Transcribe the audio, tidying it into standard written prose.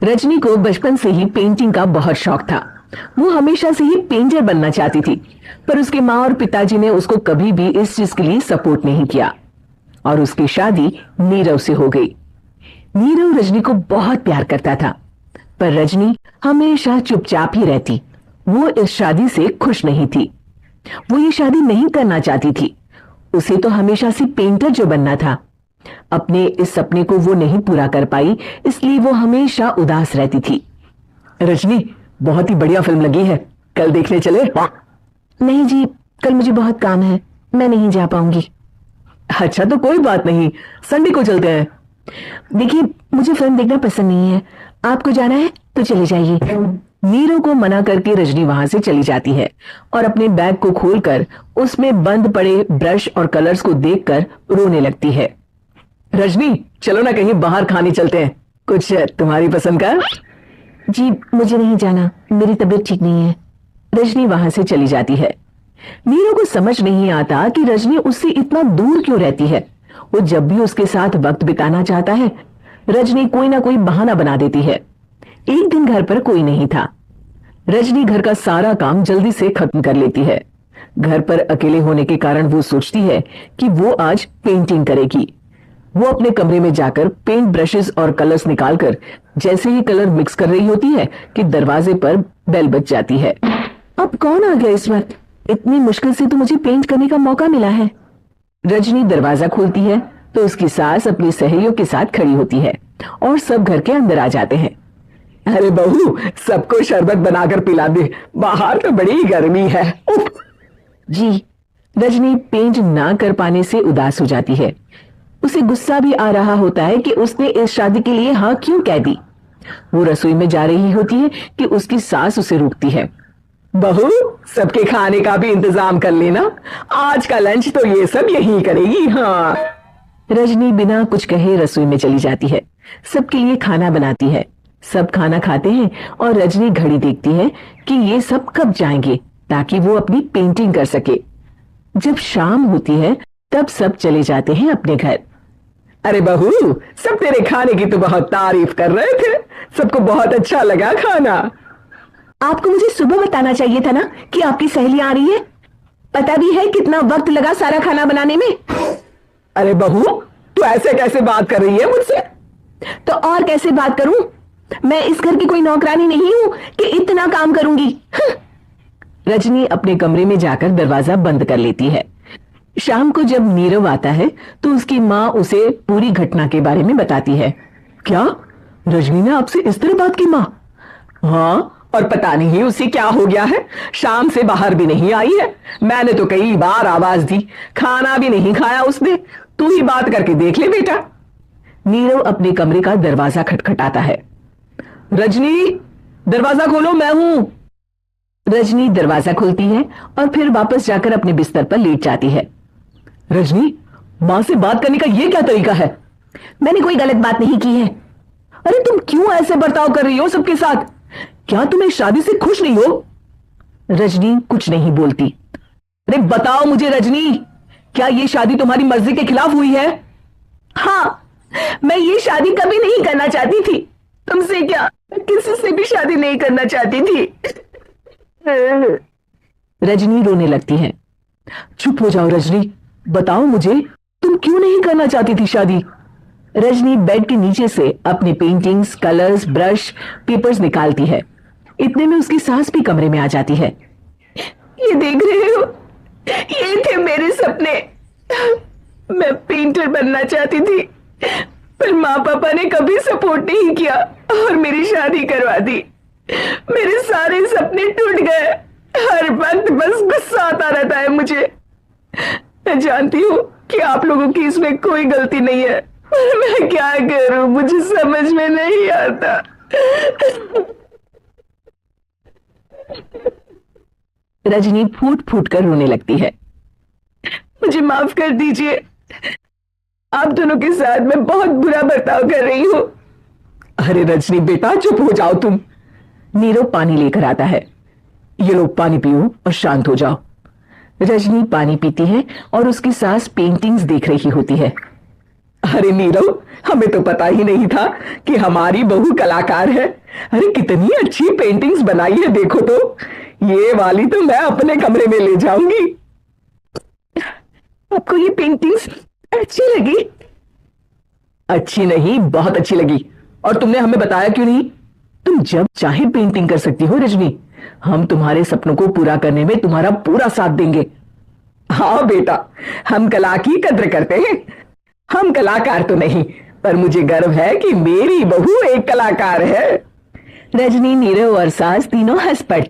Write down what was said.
रजनी को बचपन से ही पेंटिंग का बहुत शौक था। वो हमेशा से ही पेंटर बनना चाहती थी, पर उसके माँ और पिताजी ने उसको कभी भी इस चीज के लिए सपोर्ट नहीं किया और उसकी शादी नीरव से हो गई। नीरव रजनी को बहुत प्यार करता था, पर रजनी हमेशा चुपचाप ही रहती। वो इस शादी से खुश नहीं थी। वो ये शादी नहीं करना चाहती थी। उसे तो हमेशा से पेंटर जो बनना था। अपने इस सपने को वो नहीं पूरा कर पाई, इसलिए वो हमेशा उदास रहती थी। रजनी, बहुत ही बढ़िया फिल्म लगी है, कल देखने चले? नहीं जी, कल मुझे बहुत काम है, मैं नहीं जा पाऊंगी। अच्छा तो कोई बात नहीं, संडे को चलते हैं। देखिए, मुझे फिल्म देखना पसंद नहीं है, आपको जाना है तो चले जाइए। नीरू को मना करके रजनी वहां से चली जाती है और अपने बैग को खोलकर उसमें बंद पड़े ब्रश और कलर्स को देखकर रोने लगती है। रजनी, चलो ना कहीं बाहर खाने चलते हैं, कुछ तुम्हारी पसंद का। जी मुझे नहीं जाना, मेरी तबीयत ठीक नहीं है। रजनी वहां से चली जाती है। नीरू को समझ नहीं आता कि रजनी उससे इतना दूर क्यों रहती है। वो जब भी उसके साथ वक्त बिताना चाहता है, रजनी कोई ना कोई बहाना बना देती है। एक दिन घर पर कोई नहीं था। रजनी घर का सारा काम जल्दी से खत्म कर लेती है। घर पर अकेले होने के कारण वो सोचती है कि वो आज पेंटिंग करेगी। वो अपने कमरे में जाकर पेंट ब्रशेस और कलर्स निकालकर जैसे ही कलर मिक्स कर रही होती है कि दरवाजे पर बेल बज जाती है। अब कौन आ गया इस वक्त? इतनी मुश्किल से तो मुझे पेंट करने का मौका मिला है। रजनी दरवाजा खोलती है तो उसकी सास अपनी सहेलियों के साथ खड़ी होती है और सब घर के अंदर आ जाते हैं। अरे बहू, सबको शरबत बनाकर पिला दे, बाहर तो बड़ी गर्मी है। जी। रजनी पेंट ना कर पाने से उदास हो जाती है। उसे गुस्सा भी आ रहा होता है कि उसने इस शादी के लिए हाँ क्यों कह दी। वो रसोई में जा रही होती है कि उसकी सास उसे रोकती है। बहू, सबके खाने का भी इंतजाम कर लेना, आज का लंच तो ये सब यही करेगी। हाँ। रजनी बिना कुछ कहे रसोई में चली जाती है, सबके लिए खाना बनाती है। सब खाना खाते हैं और रजनी घड़ी देखती है कि ये सब कब जाएंगे ताकि वो अपनी पेंटिंग कर सके। जब शाम होती है तब सब चले जाते हैं अपने घर। अरे बहू, सब तेरे खाने की तो बहुत तारीफ कर रहे थे, सबको बहुत अच्छा लगा खाना। आपको मुझे सुबह बताना चाहिए था ना कि आपकी सहेली आ रही है। पता भी है कितना वक्त लगा सारा खाना बनाने में। अरे बहू, तू ऐसे कैसे बात कर रही है मुझसे? तो और कैसे बात करूं? मैं इस घर की कोई नौकरानी नहीं हूं कि इतना काम करूंगी। रजनी अपने कमरे में जाकर दरवाजा बंद कर लेती है। शाम को जब नीरव आता है तो उसकी माँ उसे पूरी घटना के बारे में बताती है। क्या रजनी ने आपसे इस तरह बात की माँ? हाँ, और पता नहीं उसे क्या हो गया है, शाम से बाहर भी नहीं आई है। मैंने तो कई बार आवाज दी, खाना भी नहीं खाया उसने। तू ही बात करके देख ले बेटा। नीरव अपने कमरे का दरवाजा खटखटाता है। रजनी, दरवाजा खोलो, मैं हूं। रजनी दरवाजा खोलती है और फिर वापस जाकर अपने बिस्तर पर लेट जाती है। रजनी, मां से बात करने का यह क्या तरीका है? मैंने कोई गलत बात नहीं की है। अरे तुम क्यों ऐसे बर्ताव कर रही हो सबके साथ? क्या तुम इस शादी से खुश नहीं हो? रजनी कुछ नहीं बोलती। अरे बताओ मुझे रजनी, क्या ये शादी तुम्हारी मर्जी के खिलाफ हुई है? हाँ, मैं ये शादी कभी नहीं करना चाहती थी। तुमसे क्या, किसी से भी शादी नहीं करना चाहती थी। रजनी रोने लगती है। चुप हो जाओ रजनी, बताओ मुझे, तुम क्यों नहीं करना चाहती थी शादी? रजनी बेड के नीचे से अपने पेंटिंग्स, कलर्स, ब्रश, पेपर्स निकालती है। इतने में उसकी सास भी कमरे में आ जाती है। ये देख रहे हो, ये थे मेरे सपने। मैं पेंटर बनना चाहती थी, पर माँ पापा ने कभी सपोर्ट नहीं किया और मेरी शादी करवा दी। मेरे सारे सपने टूट गए। हर वक्त बस गुस्सा आता रहता है मुझे। मैं जानती हूँ कि आप लोगों की इसमें कोई गलती नहीं है, पर मैं क्या करूं, मुझे समझ में नहीं आता। रजनी फूट फूट कर रोने लगती है। मुझे माफ कर दीजिए, आप दोनों के साथ मैं बहुत बुरा बर्ताव कर रही हूं। अरे रजनी बेटा, चुप हो जाओ तुम। नीरव पानी लेकर आता है। ये लो पानी पियो और शांत हो जाओ। रजनी पानी पीती है और उसकी सास पेंटिंग्स देख रही होती है। अरे नीरव, हमें तो पता ही नहीं था कि हमारी बहू कलाकार है। अरे कितनी अच्छी पेंटिंग्स बनाई है, देखो तो। ये वाली तो मैं अपने कमरे में ले जाऊंगी। आपको ये पेंटिंग्स अच्छी लगी? अच्छी नहीं, बहुत अच्छी लगी। और तुमने हमें बताया क्यों नहीं? तुम जब चाहे पेंटिंग कर सकती हो रजनी। हम तुम्हारे सपनों को पूरा करने में तुम्हारा पूरा साथ देंगे। हाँ बेटा, हम कला की कद्र करते हैं। हम कलाकार तो नहीं, पर मुझे गर्व है कि मेरी बहू एक कलाकार है। रजनी, नीरव और सास तीनों हंस पड़े।